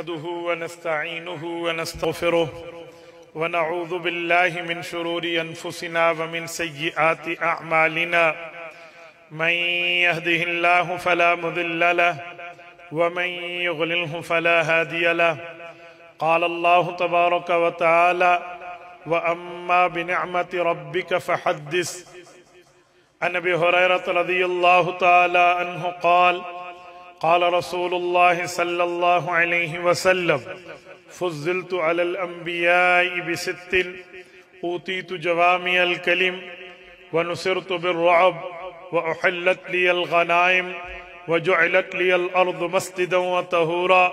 نحمده ونستعينه ونستغفره ونعوذ بالله من شرور أنفسنا ومن سيئات أعمالنا من يهده الله فلا مضل له ومن يضلله فلا هادي له قال الله تبارك وتعالى وأما بنعمة ربك فحدث عن أبي هريرة رضي الله تعالى عنه قال قال رسول الله صلى الله عليه وسلم فضلت على الأنبياء بست أوتيت جوامع الكلم ونصرت بالرعب وأحلت لي الغنائم وجعلت لي الأرض مسجدا وطهورا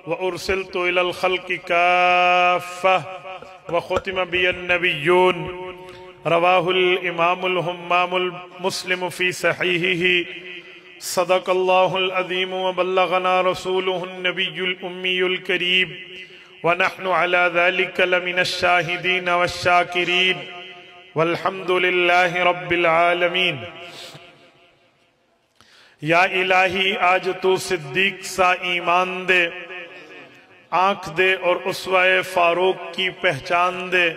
وأرسلت إلى الخلق كافة وختم بي النبيون رواه الإمام الهمام المسلم في صحيحه صدق الله العظيم وبلغنا رسوله النبي الأمي الكريم ونحن على ذلك لمن الشاهدين والشاكرين والحمد لله رب العالمين یا الہی آج تو صدیق سا ایمان دے، آنکھ دے اور اسوہ فاروق کی پہچان دے،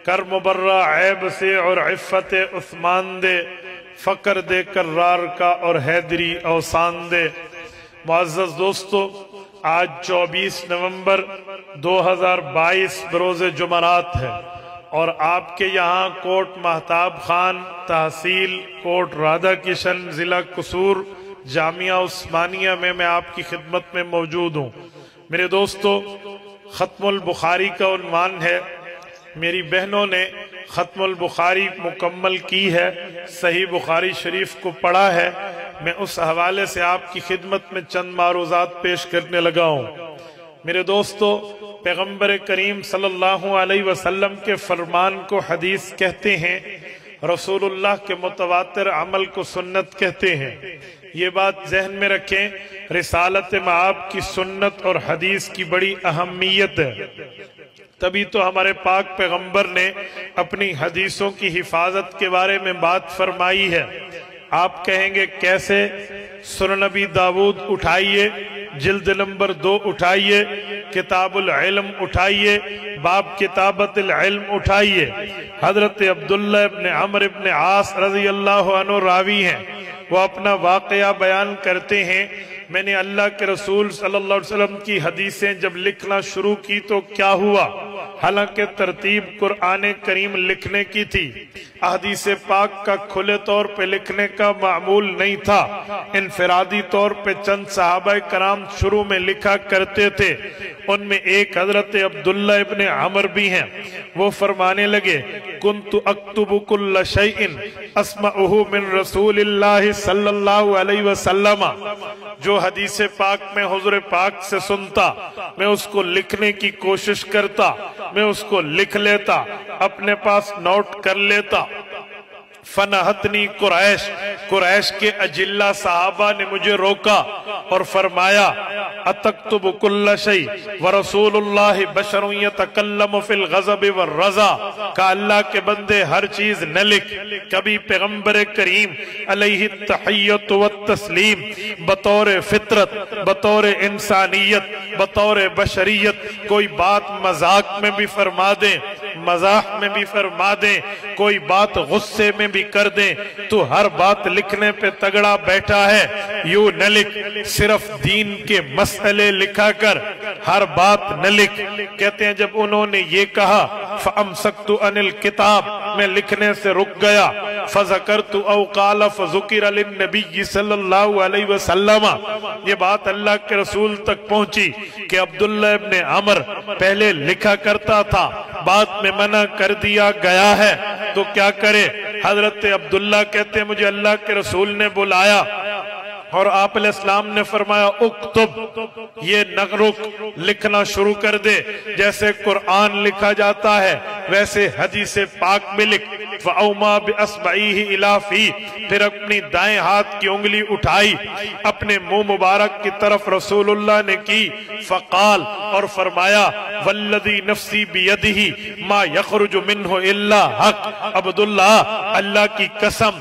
کر مبرہ عیب سے اور عفت عثمان دے، فقر دے کرار کا اور حیدری اوسان دے۔ معزز دوستو، آج 24 نومبر 2022 بروز جمعرات ہے اور آپ کے یہاں کوٹ مہتاب خان تحصیل کوٹ رادھا کشن ضلع قصور جامعہ عثمانیہ میں آپ کی خدمت میں موجود ہوں۔ میرے دوستو، ختم البخاری کا عنوان ہے۔ میری بہنوں نے ختم البخاری مکمل کی ہے، صحیح بخاری شریف کو پڑھا ہے، میں اس حوالے سے آپ کی خدمت میں چند معروضات پیش کرنے لگا ہوں۔ میرے دوستو، پیغمبر کریم صلی اللہ علیہ وسلم کے فرمان کو حدیث کہتے ہیں، رسول اللہ کے متواتر عمل کو سنت کہتے ہیں۔ یہ بات ذہن میں رکھیں، رسالت مآب کی سنت اور حدیث کی بڑی اہمیت ہے، تبھی تو ہمارے پاک پیغمبر نے اپنی حدیثوں کی حفاظت کے بارے میں بات فرمائی ہے۔ آپ کہیں گے کیسے؟ سنن نبی داود اٹھائیے، جلد نمبر 2 اٹھائیے، کتاب العلم اٹھائیے، باب کتابت العلم اٹھائیے۔ حضرت عبداللہ ابن عمر ابن عاص رضی اللہ عنہ راوی ہیں، وہ اپنا واقعہ بیان کرتے ہیں، میں نے اللہ کے رسول صلی اللہ علیہ وسلم کی حدیثیں جب لکھنا شروع کی تو کیا ہوا؟ حالانکہ ترتیب قرآن کریم لکھنے کی تھی، احادیث پاک کا کھلے طور پہ لکھنے کا معمول نہیں تھا، انفرادی طور پہ چند صحابہ کرام شروع میں لکھا کرتے تھے، ان میں ایک حضرت عبداللہ ابن عمر بھی ہیں۔ وہ فرمانے لگے کنت اکتب کل شیء اسمعہ من رسول اللہ صلی اللہ علیہ وسلم، جو حدیث پاک میں حضور پاک سے سنتا میں اس کو لکھنے کی کوشش کرتا، میں اس کو لکھ لیتا، اپنے پاس نوٹ کر لیتا۔ فنہتنی قریش کے اجلہ صحابہ نے مجھے روکا اور فرمایا اتکتب کل شیء ورسول اللہ بشر یتکلم فی الغضب والرضا، کہ اللہ کے بندے ہر چیز نہ لکھ، کبھی پیغمبر کریم علیہ التحیت والتسلیم بطور فطرت، بطور انسانیت، بطور بشریت کوئی بات مذاق میں بھی فرما دیں، مزاح میں بھی فرما دیں، کوئی بات غصے میں بھی کر دیں، تو ہر بات لکھنے پہ تگڑا بیٹھا ہے۔ یوں نہ لکھ، صرف دین کے مسئلے لکھا کر، ہر بات نہ لکھ۔ کہتے ہیں جب انہوں نے یہ کہا فَأَمْسَكْتُ عَنِ الْكِتَابِ، میں لکھنے سے رک گیا، فَذَكَرْتُ أَوْ قَالَ فَذُكِرَ لِلنَّبِيِّ صلی اللہ علیہ وسلم، یہ بات اللہ کے رسول تک پہنچی کہ عبداللہ ابن عمر پہلے لکھا کرتا تھا، بعد میں منع کر دیا گیا ہے، تو کیا کرے؟ حضرت عبداللہ کہتے ہیں مجھے اللہ کے رسول نے بلایا اور آپ علیہ السلام نے فرمایا اکتب، یہ نغرک، لکھنا شروع کر دے، جیسے قرآن لکھا جاتا ہے ویسے حدیث پاک میں لکھ فَأَوْمَا بِأَصْبَعِهِ إِلَى فِيهِ، پھر اپنی دائیں ہاتھ کی انگلی اٹھائی اپنے منہ مبارک کی طرف رسول اللہ نے کی، فقال، اور فرمایا وَالَّذِي نَفْسِي بِيَدِهِ مَا يَخْرُجُ مِنْهُ إِلَّا حَقٍّ، عبداللہ، اللہ کی قسم،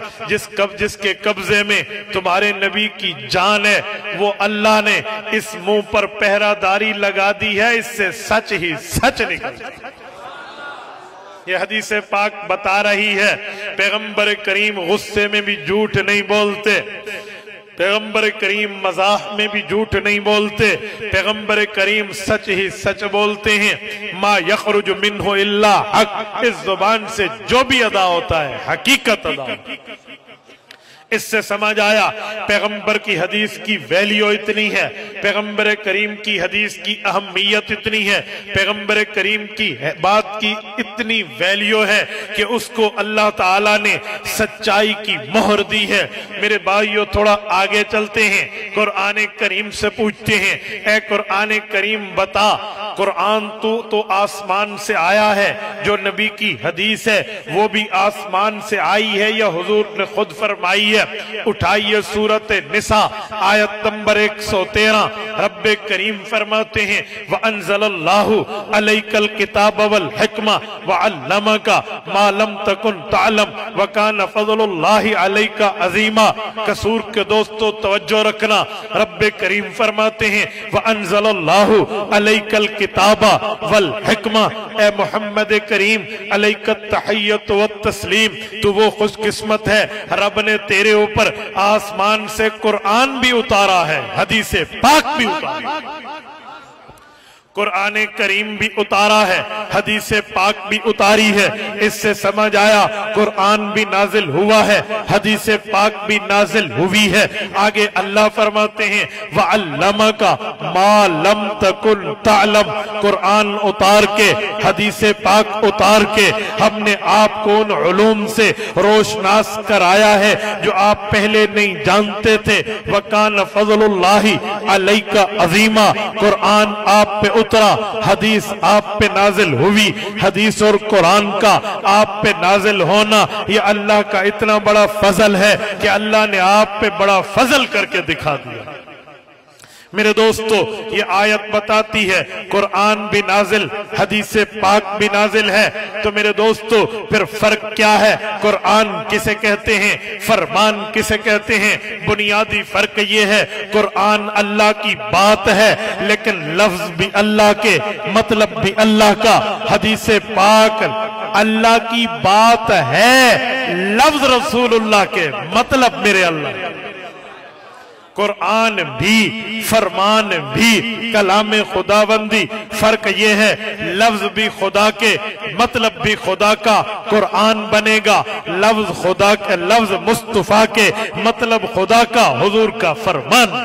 جس کے قبضے میں تمہارے نبی کی جان ہے وہ اللہ نے اس منہ پر پہرہ داری لگا دی ہے، اس سے سچ ہی سچ نکلتا ہے۔ یہ حدیث پاک بتا رہی ہے پیغمبر کریم غصے میں بھی جھوٹ نہیں بولتے، پیغمبر کریم مزاح میں بھی جھوٹ نہیں بولتے، پیغمبر کریم سچ ہی سچ بولتے ہیں۔ ما یخرج منہ الا حق، اس زبان سے جو بھی ادا ہوتا ہے حقیقت ادا ہوتا ہے۔ اس سے سمجھ آیا پیغمبر کی حدیث کی ویلیو اتنی ہے، پیغمبر کریم کی حدیث کی اہمیت اتنی ہے، پیغمبر کریم کی بات کی اتنی ویلیو ہے کہ اس کو اللہ تعالیٰ نے سچائی کی مہر دی ہے۔ میرے بھائیو تھوڑا آگے چلتے ہیں، قرآن کریم سے پوچھتے ہیں، اے قرآن کریم بتا، قرآن تو آسمان سے آیا ہے، جو نبی کی حدیث ہے وہ بھی آسمان سے آئی ہے یا حضور نے خود فرمائی ہے؟ اٹھائیے سورۃ نساء آیت نمبر 113، رب کریم فرماتے ہیں وَأَنزَلَ اللَّهُ عَلَيْكَ الْكِتَابَ وَالْحِكْمَةَ وَعَلَّمَكَ مَا لَمْ تَكُنْ تَعْلَمْ وَكَانَ فَضْلُ اللَّهِ عَلَيْكَ عَظِيمًا۔ قصور کے دوستو توجہ رکھنا، رب کریم فرماتے ہیں وَأَنزَلَ اللَّهُ عَلَيْكَ الْكِتَابَ وَالْحِكْمَةَ، اے محمد کریم علیک التحیت والتسلیم، تو وہ خوش قسمت ہے، رب نے تیرے اوپر آسمان سے قرآن بھی اتارا ہے، حدیث پاک بھی اتارا ہے، قرآن کریم بھی اتارا ہے، حدیث پاک بھی اتاری ہے۔ اس سے سمجھ آیا قرآن بھی نازل ہوا ہے، حدیث پاک بھی نازل ہوئی ہے۔ آگے اللہ فرماتے ہیں وَعَلَّمَكَ مَا لَمْ تَكُنْ تَعْلَمْ، قرآن اتار کے، حدیث پاک اتار کے ہم نے آپ کو ان علوم سے روشناس کرایا ہے جو آپ پہلے نہیں جانتے تھے۔ وَكَانَ فَضْلُ اللَّهِ عَلَيْكَ عَظِيمًا، قرآن آپ پہ اترا، حدیث آپ پہ نازل ہوئی، حدیث اور قرآن کا آپ پہ نازل ہونا یہ اللہ کا اتنا بڑا فضل ہے کہ اللہ نے آپ پہ بڑا فضل کر کے دکھا دیا۔ میرے دوستو یہ آیت بتاتی ہے قرآن بھی نازل، حدیث پاک بھی نازل ہے، تو میرے دوستو پھر فرق کیا ہے؟ قرآن کسے کہتے ہیں، فرمان کسے کہتے ہیں؟ بنیادی فرق یہ ہے قرآن اللہ کی بات ہے لیکن لفظ بھی اللہ کے، مطلب بھی اللہ کا۔ حدیث پاک اللہ کی بات ہے، لفظ رسول اللہ کے، مطلب میرے اللہ۔ قرآن بھی، فرمان بھی، کلام خداوندی، فرق یہ ہے لفظ بھی خدا کے، مطلب بھی خدا کا۔ قرآن بنے گا لفظ خدا کا، لفظ مصطفیٰ کے، مطلب خدا کا، حضور کا فرمان۔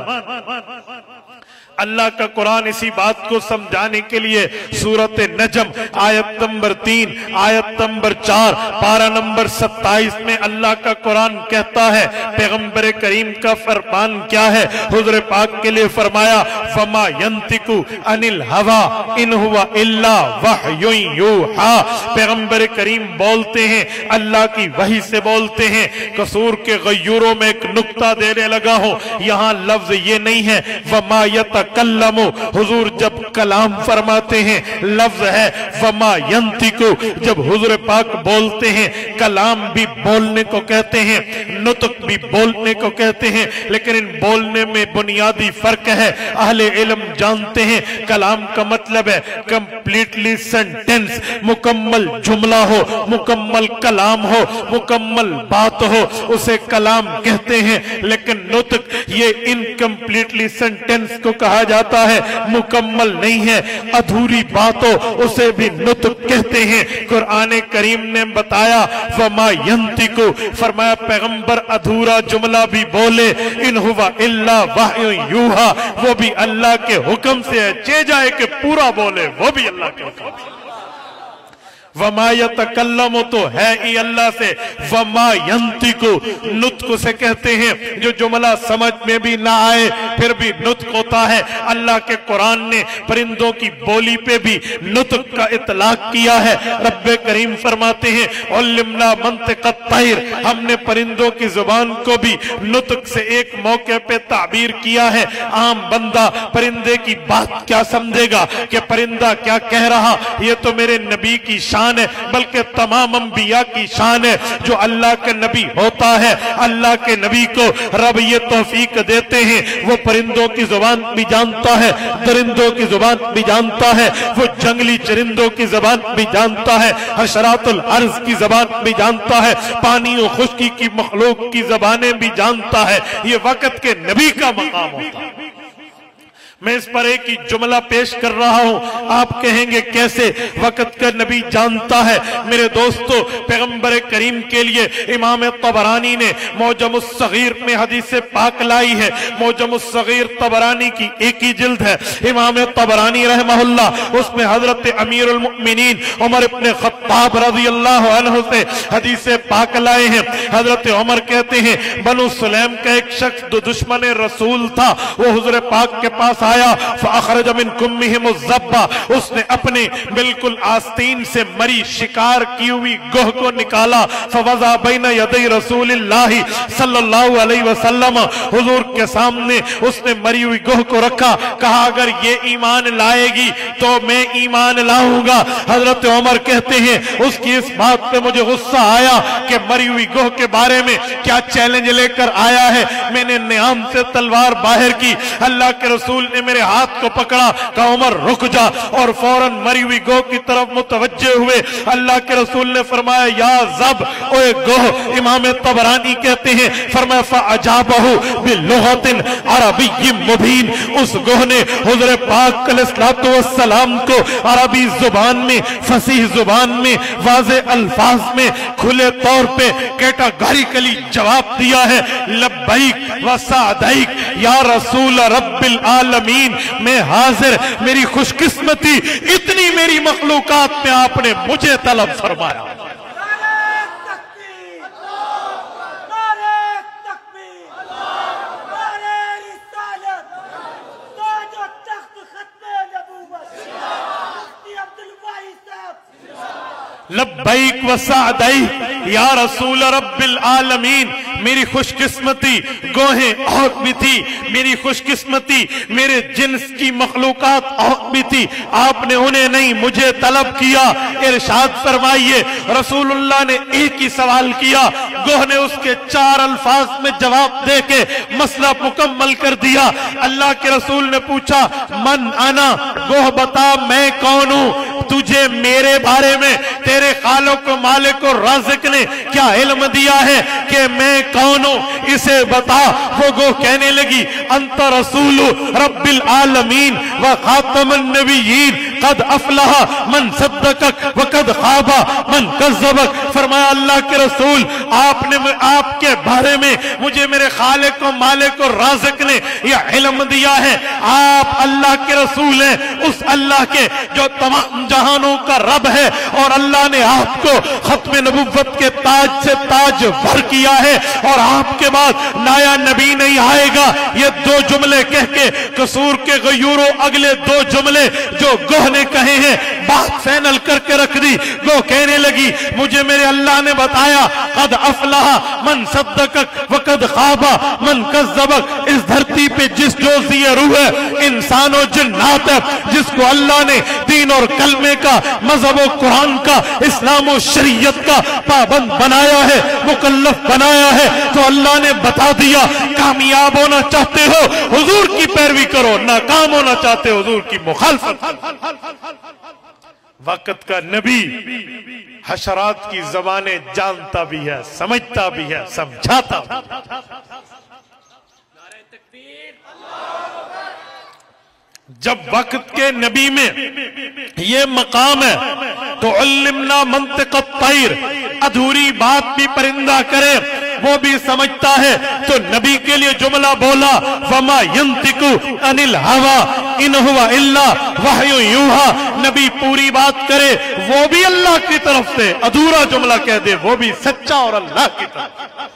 اللہ کا قرآن اسی بات کو سمجھانے کے لیے سورۃ نجم آیت نمبر 3 آیت نمبر 4 پارہ نمبر 27 میں اللہ کا قرآن کہتا ہے پیغمبر کریم کا فرمان کیا ہے؟ حضور پاک کے لیے فرمایا فَمَا يَنْتِقُ عَنِ الْهَوَىٰ إِنْ هُوَ إِلَّا وَحْيٌ يُوحَىٰ، پیغمبر کریم بولتے ہیں اللہ کی وحی سے بولتے ہیں۔ قصور کے غیوروں میں ایک نقطہ دینے لگا ہوں، یہاں لفظ یہ نہیں ہے وَمَا يَتَكَلَّمُ، حضور جب کلام فرماتے ہیں لفظ ہے وَمَا يَنْتِقُ، جب حضور پاک بولتے ہیں کلام بھی بولنے کو کہتے ہیں، نطق بھی بولنے کو کہتے ہیں، لیکن ان بولنے میں بنیادی فرق ہے۔ اہل علم جانتے ہیں کلام کا مطلب ہے کمپلیٹلی سینٹنس، مکمل جملہ ہو، مکمل کلام ہو، مکمل بات ہو، اسے کلام کہتے ہیں۔ لیکن نطق یہ انکمپلیٹلی سینٹنس کو کہا جاتا ہے، مکمل نہیں ہے، ادھوری بات ہو اسے بھی نطق کہتے ہیں۔ قرآن کریم نے بتایا فَمَا يَنْتِقُ، فرمایا پیغمبر ادھورا جملہ بھی بولے، اِنْ هُوَ إِلَّا وَحْيٌ يُوحَىٰ، وہ بھی اللہ کے حکم سے ہے، چے جائے کہ پورا بولے وہ بھی اللہ کے حکم سے۔ वमा यतकल्लमु तो है ही अल्लाह से, वमा यंतिकु नुत्क से कहते हैं जो जुमला समझ में भी ना आए फिर भी नुत्क होता है। अल्लाह के कुरान ने परिंदों की बोली पे भी नुत्क का इतलाक किया है। रब्बे करीम फरमाते हैं उल्लिमना मंतिक़त तैर, हमने परिंदों की जुबान को भी नुत्क से एक मौके पे ताबीर किया है। आम बंदा परिंदे की बात क्या समझेगा कि परिंदा क्या कह रहा, ये तो मेरे नबी की शान है, बल्कि तमाम अंबिया की शान है। जो अल्लाह के नबी होता है, अल्लाह के नबी को रब ये तौफीक देते हैं, वो परिंदों की जुबान भी जानता है, दरिंदों की जुबान भी जानता है, वो जंगली चरिंदों की जुबान भी जानता है, हशरातुल अर्ज की जुबान भी जानता है, पानी और खुश्की की मखलूक की जुबानें भी जानता है। ये वक्त के नबी का मकाम होता है। मैं इस पर एक ही जुमला पेश कर रहा हूं, आप कहेंगे कैसे, वक्त का नबी जानता है। मेरे दोस्तों, पैगंबर करीम के लिए इमाम तबरानी ने मौजमुस सगीर में हदीस पाक लाई है। मौजमुस सगीर तबरानी की एक ही जिल्द है। इमाम तबरानी रहमहुल्लाह उसमें हजरत अमीरुल मुमिनीन उमर इब्न खत्ताब रज़ियल्लाहु अन्हु से हदीस पाक लाए हैं। हजरत उमर कहते हैं बनु सुलैम का एक शख्स जो दुश्मन रसूल था, वो हुज़ूर पाक के पास आया। फ़अख़रज मिन कुम्मिहिम ज़ब्बा, उसने अपने बिल्कुल आस्तीन से मरी शिकार की हुई गोह को निकाला। फ़वज़ा बैन यदै रसूलिल्लाहि सल्लल्लाहु अलैहि वसल्लम, हुजूर के सामने उसने मरी हुई गोह को रखा। कहा अगर ये ईमान लाएगी तो मैं ईमान लाऊंगा। हजरत उमर कहते हैं उसकी इस बात पे मुझे गुस्सा आया कि मरी हुई गोह के बारे में क्या चैलेंज लेकर आया है। मैंने नियाम से तलवार बाहर की, अल्लाह के रसूल ने मेरे हाथ को पकड़ा, कहा उमर रुक जा, और फौरन मरी हुई गोह की तरफ मुतवज्जे हुए। अल्लाह के रसूल ने फरमाया या जब, ओए गोह। इमाम तबरानी कहते हैं फरमाया फ़अजाबहु बिलुग़तिन अरबिय्यिन मुबीन, उस गोह ने हुज़ूर पाक अलैहिस्सलातु वस्सलाम को अरबी जुबान में, फसीह जुबान में, वाज़े अल्फाज में खुले तौर पे कैटेगोरिकली जवाब दिया है, लब्बैक व सअदैक या रसूल रब्बिल आलमीन, मैं हाजिर, मेरी खुशकिस्मती इतनी मेरी मखलूकात में आपने मुझे तलब फरमाया। लब्बैक व सअदैक या रसूल रब्बिल आलमीन, मेरी खुशकिस्मती गोहें और भी थी, मेरी खुशकिस्मती मेरे जिन्स की मखलूकात और भी थी, आपने उन्हें नहीं मुझे तलब किया। इरशाद फरमाइए रसूलुल्लाह ने एक ही सवाल किया, गोह ने उसके 4 अल्फाज में जवाब देके मसला मुकम्मल कर दिया। अल्लाह के रसूल ने पूछा मन आना, गोह बता मैं कौन हूं, तुझे मेरे बारे में तेरे खालिक को मालिक को राज़िक ने क्या इल्म दिया है कि मैं कौन हूं, इसे बता। वो गो कहने लगी अंत रसूल रब्बिल आलमीन व खातमुन नबिय्यीन, कद अफलहा मन सद्दकक व कद खाबा मन कज़्ज़बक। फरमाया अल्लाह के रसूल आपने आपके बारे में मुझे मेरे खालिक को मालिक को राज़िक ने यह इल्म दिया है। आप अल्लाह के रसूल हैं, उस अल्लाह के जो तमाम जहानों का रब है, और अल्लाह ने आपको खत्म नबुव्वत के ताज से ताज भर किया है, और आपके बाद नया नबी नहीं आएगा। ये 2 जुमले कह के कसूर के गयूरों अगले 2 जुमले जो गोह ने कहे हैं बात फाइनल करके रख दी। गोह कहने लगी मुझे मेरे अल्लाह ने बताया कद अफलहा मन सद्दकक व कद खाबा मन कज़्ज़बक। इस धरती पे जिस जो ज़िये रूह है, इंसान और जिन्नात है, जिसको अल्लाह ने दीन और कलमे का, मजहब और कुरान का, इस्लाम और शरीयत का पाबंद बनाया है, मुकल्लफ बनाया है, तो अल्लाह ने बता दिया कामयाब होना चाहते हो हुजूर की पैरवी करो, नाकाम होना चाहते हो हुजूर की मुखालफत। वक्त का नबी हशरात की ज़बानें जानता भी है, समझता भी है, समझाता भी है। जब वक्त के नबी में ये मकाम है तो उल्लिमना मंतिक़त तैर, अधूरी बात भी परिंदा करे वो भी समझता है। तो नबी के लिए जुमला बोला वमा यंतिकु अनिल हवा, इन हुवा इल्ला वहयु यूहा, नबी पूरी बात करे वो भी अल्लाह की तरफ से, अधूरा जुमला कह दे वो भी सच्चा और अल्लाह की तरफ।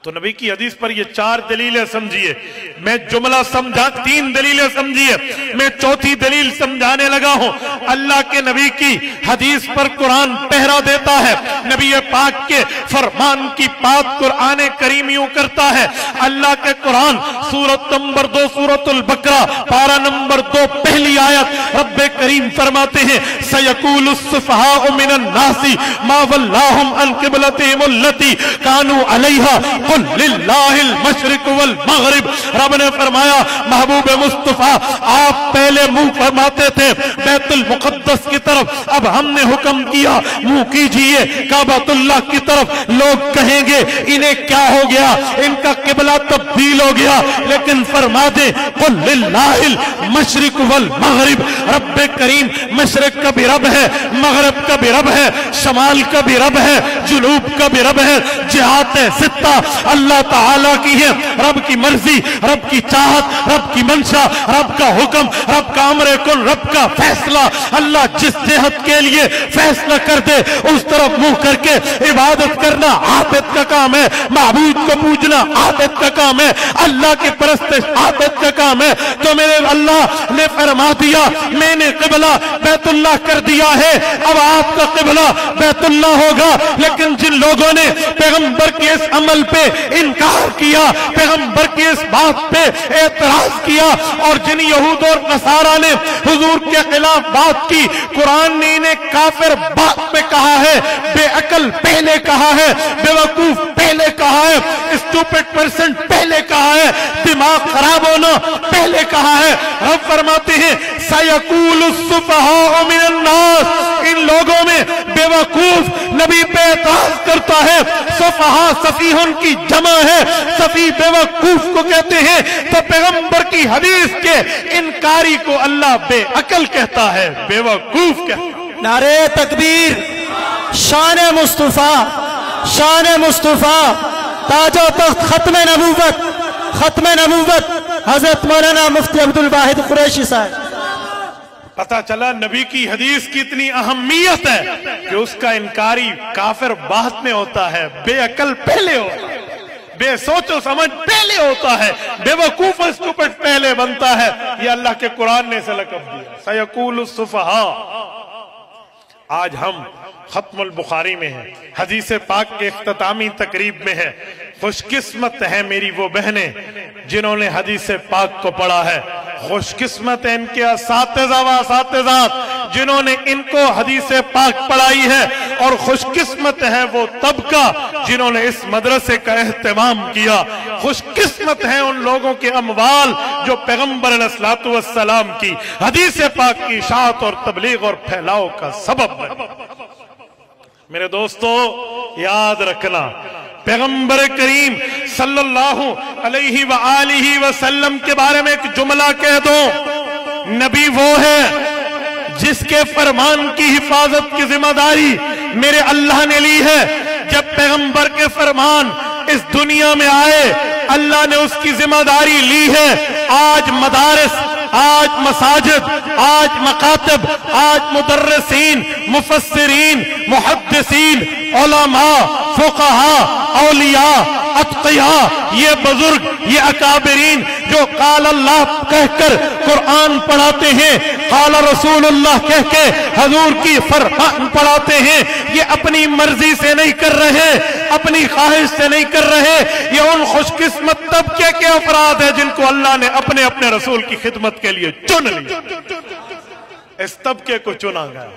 तो नबी की हदीस पर ये 4 दलीलें समझिए। मैं जुमला समझा, 3 दलीलें समझिए, मैं चौथी दलील समझाने लगा हूं। अल्लाह के नबी की हदीस पर कुरान पहरा देता है। नबी पाक के फरमान की बात कुरान करीम यूं करता है। अल्लाह के कुरान सूरत नंबर 2 सूरतुल बकरा पारा नंबर 2 पहली आयत रब्बे करीम फरमाते हैं सयकूलुस सुफहाउ मिनन नासी मा वल्लाहुम अन क़िबलतिहिम अल्लती कानू अलैहा लिल्लाहिल मशरिक वल मगरिब। रब ने फरमाया महबूब मुस्तफा आप पहले मुंह फरमाते थे बैतुल मुक़द्दस की तरफ, अब हमने हुक्म किया मुंह कीजिए काबतुल्लाह की तरफ। लोग कहेंगे इन्हें क्या हो गया, इनका किबला तब्दील हो गया, लेकिन फरमा दे कुल लिल्लाहिल मशरिक वल मगरिब। रब्बे करीम मशरिक का भी रब है, मगरिब का भी रब है, शमाल का भी रब है, जुनूब का भी रब है। जिहात सित्ता अल्लाह ताला की है। रब की मर्जी, रब की चाहत, रब की मंशा, रब का हुक्म, रब का अमरे कुल, रब का फैसला। अल्लाह जिस जिहत के लिए फैसला कर दे उस तरफ मुंह करके इबादत करना आबिद का काम है, माबूद को पूजना आबिद का काम है, अल्लाह की परस्तिश आबिद का काम है। तो मेरे अल्लाह ने फरमा दिया मैंने किबला बैतुल्लाह कर दिया है, अब आपका किबला बैतुल्लाह होगा। लेकिन जिन लोगों ने पैगंबर के इस अमल पे इनकार किया, पैगंबर की इस बात पे एतराज किया, और जिन यहूद और नसारा ने हुजूर के खिलाफ बात की, कुरान ने इन्हें काफिर बात पे कहा है, बेअकल पहले कहा है, बेवकूफ पहले कहा है, स्टूपिड पर्सन पहले कहा है, दिमाग खराब होना पहले कहा है। रब फरमाते हैं सयकूलुस सुफहाउ मिनन नास, इन लोगों में बेवकूफ नबी पे एतराज करता है। सुफहा सफीहुन की जमा है, सफी बेवकूफ को कहते हैं। तो पैगंबर की हदीस के इनकारी को अल्लाह बेअकल कहता है, बेवकूफ कहता है। नारे तकबीर, शान मुस्तफा, शान मुस्तफा, ताजो तख्त खत्म नबूवत हजरत मौलाना मुफ्ती अब्दुल वाहिद कुरैशी साहब। पता चला नबी की हदीस की इतनी अहमियत है कि उसका इनकारी काफिर बाद में होता है, बेअकल पहले होता है, बेसोचो समझ पहले होता है, बेवकूफ स्टूपिड पहले बनता है। ये अल्लाह के कुरान ने इसे लक़ब दिया सयकूलुस सुफहा। आज हम खत्मुल बुखारी में है, हदीस पाक के इख्तितामी तकरीब में है। खुशकिस्मत है मेरी वो बहनें जिन्होंने हदीस पाक को पढ़ा है, खुशकिस्मत है इनके असातिज़ा व असातिज़ात जिन्होंने इनको हदीस पाक पढ़ाई है, और खुशकिस्मत है वो तबका जिन्होंने इस मदरसे का एहतमाम किया। खुशकिस्मत है उन लोगों के अमवाल जो पैगंबर अलैहिस्सलातु वस्सलाम की हदीस पाक की इशाअत और तबलीग और फैलाव का सबब है। मेरे दोस्तों याद रखना, पैगंबर करीम सल्लल्लाहु अलैहि व आलिहि वसल्लम के बारे में एक जुमला कह दो, नबी वो है जिसके फरमान की हिफाजत की जिम्मेदारी मेरे अल्लाह ने ली है। जब पैगंबर के फरमान इस दुनिया में आए अल्लाह ने उसकी जिम्मेदारी ली है। आज मदारिस, आज मसाजिद, आज मकातब, आज मुदर्रिसीन, मुफस्सिरीन, मुहद्दिसीन, उलमा, फुक़हा, औलिया, अत्क़िया, ये बुजुर्ग, ये अकाबिरीन जो काल अल्लाह कहकर कुरान पढ़ाते हैं, काल रसूलुल्लाह कह के हजूर की फरमान पढ़ाते हैं, ये अपनी मर्जी से नहीं कर रहे, अपनी ख्वाहिश से नहीं कर रहे। ये उन खुशकिस्मत तबके के अफराद है जिनको अल्लाह ने अपने अपने रसूल की खिदमत के लिए चुन लिया। इस तबके को चुना गया,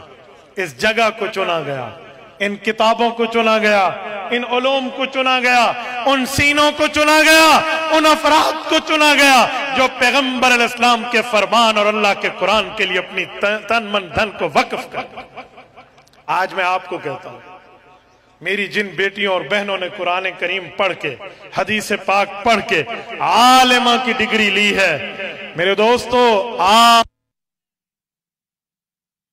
इस जगह को चुना गया, इन किताबों को चुना गया, इन उलूम को चुना गया, उन सीनों को चुना गया, उन अफराद को चुना गया जो पैगंबर अलैहिस्सलाम के फरमान और अल्लाह के कुरान के लिए अपनी तन मन धन को वक्फ कर। आज मैं आपको कहता हूं, मेरी जिन बेटियों और बहनों ने कुरान करीम पढ़ के, हदीस पाक पढ़ के आलिमा की डिग्री ली है, मेरे दोस्तों आप